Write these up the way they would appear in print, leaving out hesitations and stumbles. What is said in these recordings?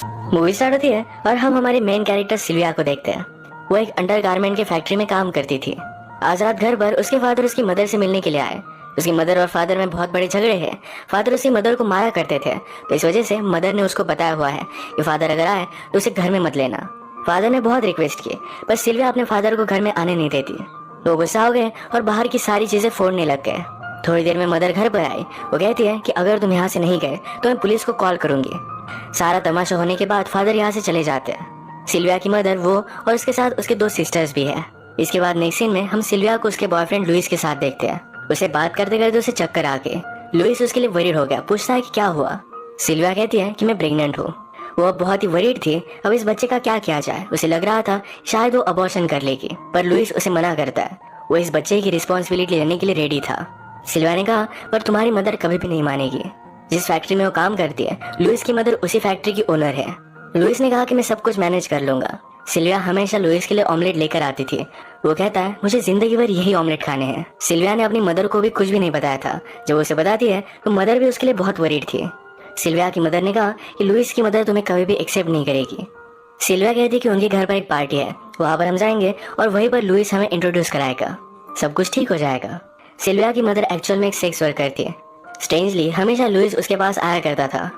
Movie start होती है और हम हमारे मेन कैरेक्टर सिल्विया को देखते हैं। वो एक अंडरगारमेंट की फैक्ट्री में काम करती थी। आज रात घर पर उसके फादर उसकी मदर से मिलने के लिए आए। उसकी मदर और फादर में बहुत बड़े झगड़े हैं। फादर उसकी मदर को मारा करते थे, तो इस वजह से मदर ने उसको बताया हुआ है कि फादर अगर आए तो उसे घर में मत लेना। फादर ने बहुत रिक्वेस्ट की, पर सिल्विया अपने फादर को घर में आने नहीं देती। वो गुस्सा हो गए और बाहर की सारी चीजें फोड़ने लग गए। थोड़ी देर में मदर घर पर आई। वो कहती है कि अगर तुम यहाँ से नहीं गए तो मैं पुलिस को कॉल करूंगी। सारा तमाशा होने के बाद फादर यहाँ से चले जाते हैं। सिल्विया की मदर, वो और उसके साथ उसके 2 सिस्टर्स भी है। इसके बाद नेक्स्ट सीन में हम सिल्विया को उसके बॉयफ्रेंड लुइस के साथ देखते हैं। उसे बात करते करते उसे चक्कर आ गए। लुइस उसके लिए वरीड हो गया, पूछता है कि क्या हुआ। सिल्विया कहती है कि मैं प्रेग्नेंट हूँ। वो अब बहुत ही वरीड थी, अब इस बच्चे का क्या किया जाए। उसे लग रहा था शायद वो अबॉर्शन कर लेगी, पर लुइस उसे मना करता है। वो इस बच्चे की रिस्पॉन्सिबिलिटी लेने के लिए रेडी था। सिल्विया ने कहा, पर तुम्हारी मदर कभी भी नहीं मानेगी। जिस फैक्ट्री में वो काम करती है, लुइस की मदर उसी फैक्ट्री की ओनर है। लुइस ने कहा कि मैं सब कुछ मैनेज कर लूंगा। सिल्विया हमेशा लुइस के लिए ऑमलेट लेकर आती थी। वो कहता है, मुझे जिंदगी भर यही ऑमलेट खाने हैं। सिल्विया ने अपनी मदर को भी कुछ भी नहीं बताया था। जब उसे बताती है तो मदर भी उसके लिए बहुत वरीड थी। सिल्विया की मदर ने कहा कि लुइस की मदर तुम्हें कभी भी एक्सेप्ट नहीं करेगी। सिल्विया कहती है कि उनके घर पर एक पार्टी है, वहां पर हम जाएंगे और वहीं पर लुइस हमें इंट्रोड्यूस कराएगा, सब कुछ ठीक हो जाएगा। सिल्विया की मदर एक्चुअल में एक सेक्स वर्कर थी। स्ट्रेंजली हमेशा लुइस उसके पास आया करता था।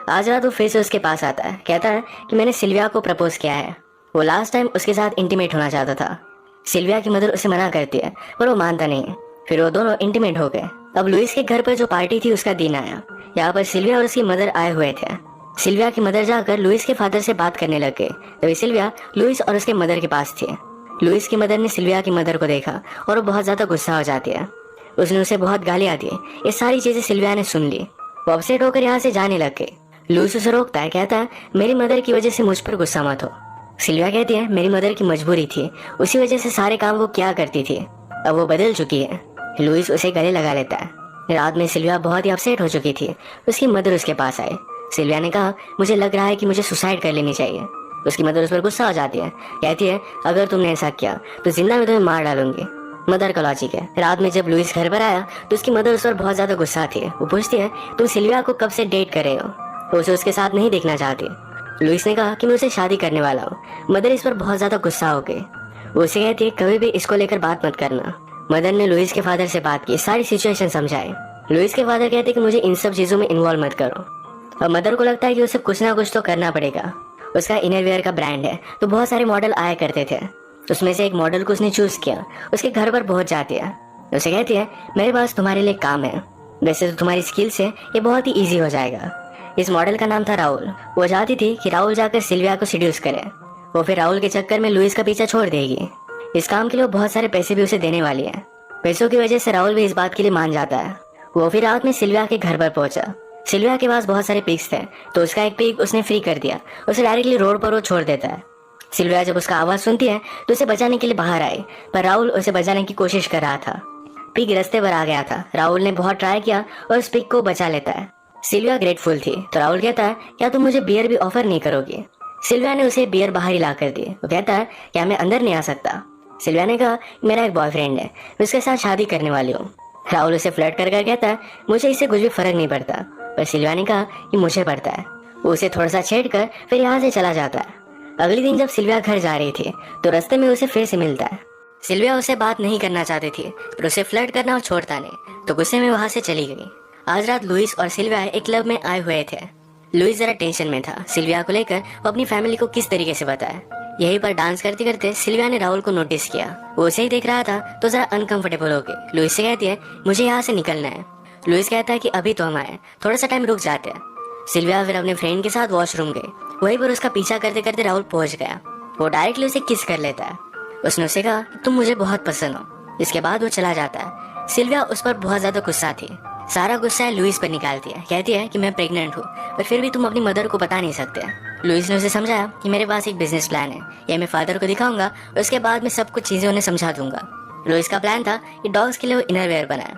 आज रात वो फिर से उसके पास आता है, कहता है कि मैंने सिल्विया को प्रपोज किया है। वो लास्ट टाइम उसके साथ इंटीमेट होना चाहता था। सिल्विया की मदर उसे मना करती है, पर वो मानता नहीं। फिर वो दोनों इंटीमेट हो गए। अब लुइस के घर पर जो पार्टी थी उसका दिन आया। यहाँ पर सिल्विया और उसकी मदर आए हुए थे। सिल्विया की मदर जाकर लुइस के फादर से बात करने लग गई। तभी सिल्विया लुइस और उसके मदर के पास थी। लुइस की मदर ने सिल्विया की मदर को देखा और वो बहुत ज्यादा गुस्सा हो जाती है। उसने उसे बहुत गालियां दी। ये सारी चीजें सिल्विया ने सुन ली। वो अपसेट होकर यहाँ से जाने लग गई। लुइस उसे रोकता है, कहता है मेरी मदर की वजह से मुझ पर गुस्सा मत हो। सिल्विया कहती है मेरी मदर की मजबूरी थी, उसी वजह से सारे काम वो क्या करती थी, अब वो बदल चुकी है। लुइस उसे गले लगा लेता है। रात में सिल्विया बहुत ही अपसेट हो चुकी थी। उसकी मदर उसके पास आई। सिल्विया ने कहा, मुझे लग रहा है कि मुझे सुसाइड कर लेनी चाहिए। उसकी मदर उस पर गुस्सा हो जाती है, कहती है अगर तुमने ऐसा किया तो जिंदा में तुम्हें मार डालूंगी। मदर का लॉजिक है। रात में जब लुइस घर पर आया तो उसकी मदर उस पर बहुत ज्यादा गुस्सा थी। वो पूछती है तुम सिल्विया को कब से डेट कर रहे हो, वो उसे उसके साथ नहीं देखना चाहती। लुइस ने कहा कि मैं उसे शादी करने वाला हूँ। मदर इस पर बहुत ज्यादा गुस्सा हो गई। वो उसे कहती है कभी भी इसको लेकर बात मत करना। मदर ने लुइस के फादर से बात की, सारी सिचुएशन समझाई। लुइस के फादर कहते कि मुझे इन सब चीजों में इन्वॉल्व मत करो। और मदर को लगता है कि उसे कुछ ना कुछ तो करना पड़ेगा। उसका इनरवियर का ब्रांड है, तो बहुत सारे मॉडल आया करते थे। उसमें से एक मॉडल को उसने चूज किया। उसके घर पर पहुंच जाती है। उसे कहती है मेरे पास तुम्हारे लिए काम है, वैसे तो तुम्हारी स्किल से ये बहुत ही इजी हो जाएगा। इस मॉडल का नाम था राहुल। वो चाहती थी कि राहुल जाकर सिल्विया को सीड्यूस करे। वो फिर राहुल के चक्कर में लुइस का पीछा छोड़ देगी। इस काम के लिए वो बहुत सारे पैसे भी उसे देने वाली है। पैसों की वजह से राहुल भी इस बात के लिए मान जाता है। वो फिर रात में सिल्विया के घर पर पहुंचा। सिल्विया के पास बहुत सारे पिग्स थे, तो उसका एक पिग उसने फ्री कर दिया। उसे डायरेक्टली रोड पर वो छोड़ देता है। सिल्विया जब उसका आवाज सुनती है तो उसे बचाने के लिए बाहर आई, पर राहुल उसे बचाने की कोशिश कर रहा था। पिग रास्ते पर आ गया था। राहुल ने बहुत ट्राई किया और उस पिग को बचा लेता है। सिल्विया ग्रेटफुल थी, तो राहुल कहता है क्या तुम मुझे बियर भी ऑफर नहीं करोगी। सिल्विया ने उसे बियर बाहर ही ला कर दी। वो कहता है क्या मैं अंदर नहीं आ सकता। सिल्विया ने कहा मेरा एक बॉयफ्रेंड है, मैं उसके साथ शादी करने वाली हूँ। राहुल उसे फ्लर्ट कर कहता है मुझे इससे कुछ भी फर्क नहीं पड़ता, पर सिल्विया ने कहा कि मुझे पड़ता है। वो उसे थोड़ा सा छेड़ कर फिर यहाँ से चला जाता है। अगले दिन जब सिल्विया घर जा रही थी तो रास्ते में उसे फिर से मिलता है। सिल्विया उसे बात नहीं करना चाहती थी, पर उसे फ्लर्ट करना और छोड़ता नहीं, तो गुस्से में वहां से चली गई। आज रात लुइस और सिल्विया एक क्लब में आए हुए थे। लुइस जरा टेंशन में था सिल्विया को लेकर, वो अपनी फैमिली को किस तरीके से बताए। यहीं पर डांस करते करते सिल्विया ने राहुल को नोटिस किया। वो उसे ही देख रहा था तो जरा अनकंफर्टेबल हो गई। लुइस से कहती है मुझे यहाँ से निकलना है। लुइस कहता है कि अभी तो हम आए, थोड़ा सा टाइम रुक जाते हैं। सिल्विया फिर अपने फ्रेंड के साथ वॉशरूम गई। वहीं पर उसका पीछा करते करते राहुल पहुंच गया। वो डायरेक्टली उसे किस कर लेता है। उसने उसे कहा तुम मुझे बहुत पसंद हो। इसके बाद वो चला जाता है। सिल्विया उस पर बहुत ज्यादा गुस्सा थी। सारा गुस्सा लुइस पर निकालती है, कहती है कि मैं प्रेग्नेंट हूँ, पर फिर भी तुम अपनी मदर को बता नहीं सकते। लुइस ने उसे समझाया कि मेरे पास एक बिजनेस प्लान है, ये मैं फादर को दिखाऊंगा और उसके बाद मैं सब कुछ चीजें उन्हें समझा दूंगा। लुइस का प्लान था कि डॉग्स के लिए वो इनरवेयर बनाए।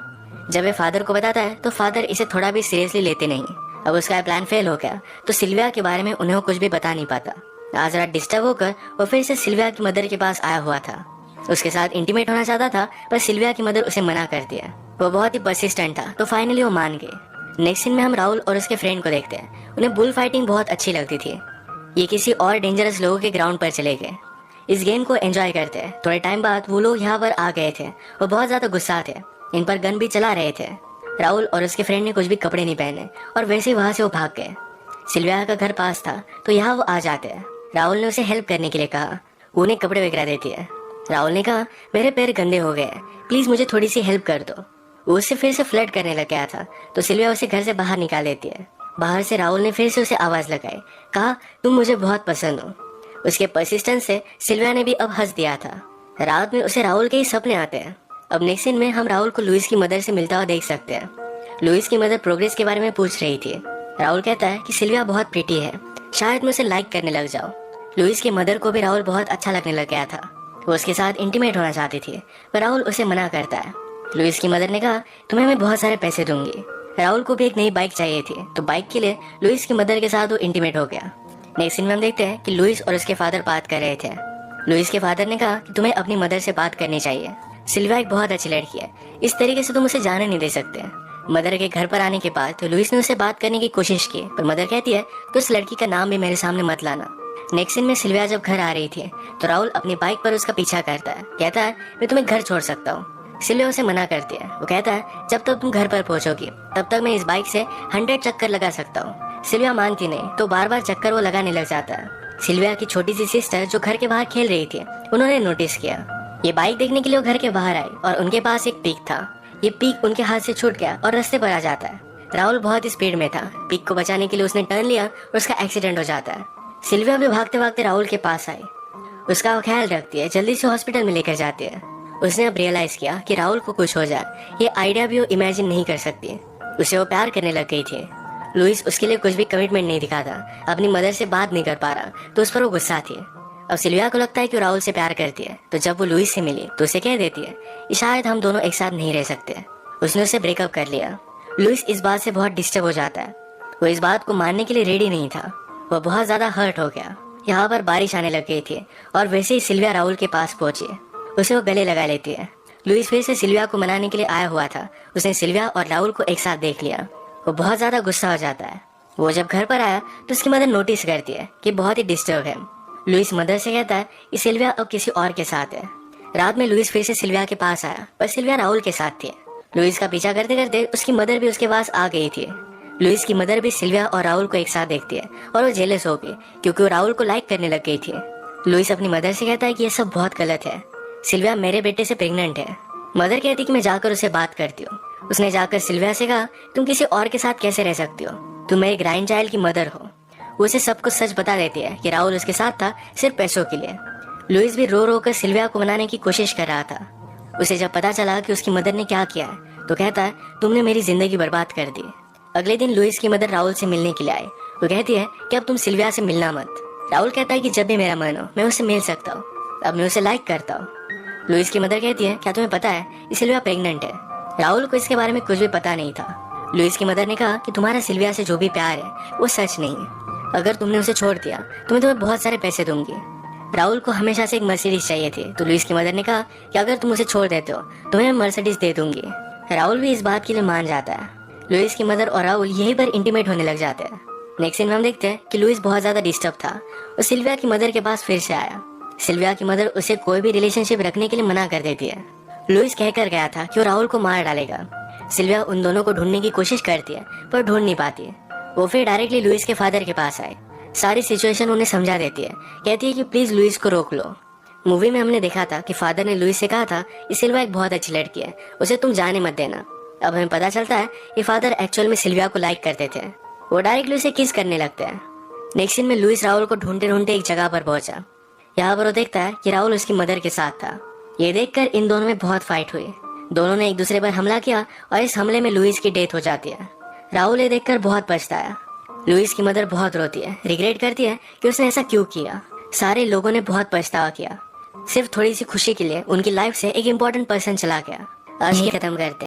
जब वे फादर को बताता है तो फादर इसे थोड़ा भी सीरियसली लेते नहीं। अब उसका प्लान फेल हो गया तो सिल्विया के बारे में उन्हें कुछ भी बता नहीं पाता। आज रात डिस्टर्ब होकर वो फिर से सिल्विया की मदर के पास आया हुआ था। उसके साथ इंटीमेट होना चाहता था, पर सिल्विया की मदर उसे मना कर दिया। वो बहुत ही परसिस्टेंट था, तो फाइनली वो मान गए। नेक्स्ट सीन में हम राहुल और उसके फ्रेंड को देखते हैं। उन्हें बुल फाइटिंग बहुत अच्छी लगती थी। ये किसी और डेंजरस लोगों के ग्राउंड पर चले गए। इस गेम को एंजॉय करते हैं। थोड़े टाइम बाद वो लोग यहाँ पर आ गए थे और बहुत ज्यादा गुस्सा थे। इन पर गन भी चला रहे थे। राहुल और उसके फ्रेंड ने कुछ भी कपड़े नहीं पहने और वैसे ही वहां से वो भाग गए। सिल्विया का घर पास था तो यहाँ वो आ जाते हैं। राहुल ने उसे हेल्प करने के लिए कहा। उन्हें कपड़े वगैरह देती है। राहुल ने कहा मेरे पैर गंदे हो गए, प्लीज मुझे थोड़ी सी हेल्प कर दो। वो उससे फिर से फ्लर्ट करने लग गया था तो सिल्विया उसे घर से बाहर निकाल देती है। बाहर से राहुल ने फिर से उसे आवाज लगाई, कहा तुम मुझे बहुत पसंद हो। उसके परसिस्टेंस से सिल्विया ने भी अब हंस दिया था। रात में उसे राहुल के ही सपने आते हैं। अब नेक्स्ट सीन में हम राहुल को लुइस की मदर से मिलता हुआ देख सकते हैं। लुइस की मदर प्रोग्रेस के बारे में पूछ रही थी। राहुल कहता है कि सिल्विया बहुत प्रीटी है, शायद मैं उसे लाइक करने लग जाऊं। लुइस की मदर को भी राहुल बहुत अच्छा लगने लग गया था। वो उसके साथ इंटीमेट होना चाहती थी पर राहुल उसे मना करता है। लुइस की मदर ने कहा तुम्हें मैं बहुत सारे पैसे दूंगी। राहुल को भी एक नई बाइक चाहिए थी तो बाइक के लिए लुइस की मदर के साथ वो इंटीमेट हो गया। नेक्स्ट सीन में हम देखते हैं कि लुइस और उसके फादर बात कर रहे थे। लुइस के फादर ने कहा कि तुम्हें अपनी मदर से बात करनी चाहिए। सिल्विया एक बहुत अच्छी लड़की है, इस तरीके से तुम उसे जाने नहीं दे सकते। मदर के घर पर आने के बाद तो लुइस ने उसे बात करने की कोशिश की पर मदर कहती है तो उस लड़की का नाम भी मेरे सामने मत लाना। नेक्स्ट सीन में सिल्विया जब घर आ रही थी तो राहुल अपनी बाइक पर उसका पीछा करता है। कहता है मैं तुम्हें घर छोड़ सकता हूँ। सिल्विया उसे मना करती है। वो कहता है जब तक तुम घर पर पहुंचोगी तब तक मैं इस बाइक से 100 चक्कर लगा सकता हूँ। सिल्विया मानती नहीं तो बार बार चक्कर वो लगाने लग जाता है। सिल्विया की छोटी सी सिस्टर जो घर के बाहर खेल रही थी उन्होंने नोटिस किया। ये बाइक देखने के लिए वो घर के बाहर आई और उनके पास एक पीक था। ये पीक उनके हाथ से छूट गया और रास्ते पर आ जाता है। राहुल बहुत स्पीड में था। पीक को बचाने के लिए उसने टर्न लिया और उसका एक्सीडेंट हो जाता है। सिल्विया भी भागते भागते राहुल के पास आई। उसका ख्याल रखती है, जल्दी से हॉस्पिटल में लेकर जाती है। उसने अब रियलाइज किया कि राहुल को कुछ हो जाए ये आइडिया भी वो इमेजिन नहीं कर सकती। उसे वो प्यार करने लग गई थी। लुइस उसके लिए कुछ भी कमिटमेंट नहीं दिखाता, अपनी मदर से बात नहीं कर पा रहा तो उस पर वो गुस्सा थी। अब सिल्विया को लगता है कि वो राहुल से प्यार करती है तो जब वो लुइस से मिली तो उसे कह देती है कि शायद हम दोनों एक साथ नहीं रह सकते। उसने उसे ब्रेकअप कर लिया। लुइस इस बात से बहुत डिस्टर्ब हो जाता है। वो इस बात को मानने के लिए रेडी नहीं था। वो बहुत ज्यादा हर्ट हो गया। यहाँ पर बारिश आने लग गई थी और वैसे ही सिल्विया राहुल के पास पहुंची। उसे वो गले लगा लेती है। लुइस फिर से सिल्विया को मनाने के लिए आया हुआ था। उसने सिल्विया और राहुल को एक साथ देख लिया। वो बहुत ज्यादा गुस्सा हो जाता है। वो जब घर पर आया तो उसकी मदर नोटिस करती है कि बहुत ही डिस्टर्ब है। लुइस मदर से कहता है कि सिल्विया अब किसी और के साथ है। रात में लुइस फिर से सिल्विया के पास आया पर सिल्विया राहुल के साथ थी। लुइस का पीछा करते करते उसकी मदर भी उसके पास आ गई थी। लुइस की मदर भी सिल्विया और राहुल को एक साथ देखती है और वो जेलस हो गई क्योंकि वो राहुल को लाइक करने लग गई थी। लुइस अपनी मदर से कहता है कि ये सब बहुत गलत है। सिल्विया मेरे बेटे से प्रेग्नेंट है। मदर कहती कि मैं जाकर उसे बात करती हूँ। उसने जाकर सिल्विया से कहा तुम किसी और के साथ कैसे रह सकती हो, तुम मेरे ग्रैंड चाइल्ड की मदर हो। वो उसे सब कुछ सच बता देती है कि राहुल उसके साथ था सिर्फ पैसों के लिए। लुइस भी रो रो कर सिल्विया को मनाने की कोशिश कर रहा था। उसे जब पता चला कि उसकी मदर ने क्या किया है तो कहता है तुमने मेरी जिंदगी बर्बाद कर दी। अगले दिन लुइस की मदर राहुल से मिलने के लिए आई। वो कहती है कि अब तुम सिल्विया से मिलना मत। राहुल कहता है कि जब भी मेरा मन हो मैं उससे मिल सकता हूँ, अब मैं उसे लाइक करता हूँ। लुइस की मदर कहती है क्या तुम्हें पता है कि सिल्विया प्रेग्नेंट है। राहुल को इसके बारे में कुछ भी पता नहीं था। लुइस की मदर ने कहा कि तुम्हारा सिल्विया से जो भी प्यार है वो सच नहीं है। अगर तुमने उसे छोड़ दिया तो मैं तुम्हें बहुत सारे पैसे दूंगी। राहुल को हमेशा से एक मर्सिडीज चाहिए थी तो लुइस की मदर ने कहा कि अगर तुम उसे छोड़ देते हो तो मैं मर्सिडीज दे दूंगी। राहुल भी इस बात के लिए मान जाता है। लुइस की मदर और राहुल यहीं पर इंटीमेट होने लग जाते हैं। नेक्स्ट सीन में हम देखते हैं कि लुइस बहुत ज्यादा डिस्टर्ब था और सिल्विया की मदर के पास फिर से आया। सिल्विया की मदर उसे कोई भी रिलेशनशिप रखने के लिए मना कर देती है। लुइस कहकर गया था कि वो राहुल को मार डालेगा। सिल्विया उन दोनों को ढूंढने की कोशिश करती है पर ढूंढ नहीं पाती। वो फिर डायरेक्टली लुइस के फादर के पास आए। सारी सिचुएशन उन्हें समझा देती है। कहती है कि प्लीज लुइस को रोक लो। मूवी में हमने देखा था कि फादर ने लुइस से कहा था कि सिल्विया एक बहुत अच्छी लड़की है, उसे तुम जाने मत देना। अब हमें पता चलता है कि फादर एक्चुअल में सिल्विया को लाइक करते थे। वो डायरेक्टली उसे किस करने लगते हैं। नेक्स्ट सीन में लुइस राहुल को ढूंढते ढूंढते एक जगह पर पहुंचा। यहाँ पर वो देखता है कि राहुल उसकी मदर के साथ था। ये देखकर इन दोनों में बहुत फाइट हुई। दोनों ने एक दूसरे पर हमला किया और इस हमले में लुइस की डेथ हो जाती है। राहुल ये देखकर बहुत पछताया। लुइस की मदर बहुत रोती है, रिग्रेट करती है कि उसने ऐसा क्यों किया। सारे लोगों ने बहुत पछतावा किया। सिर्फ थोड़ी सी खुशी के लिए उनकी लाइफ से एक इम्पोर्टेंट पर्सन चला गया। आज ये खत्म करते हैं।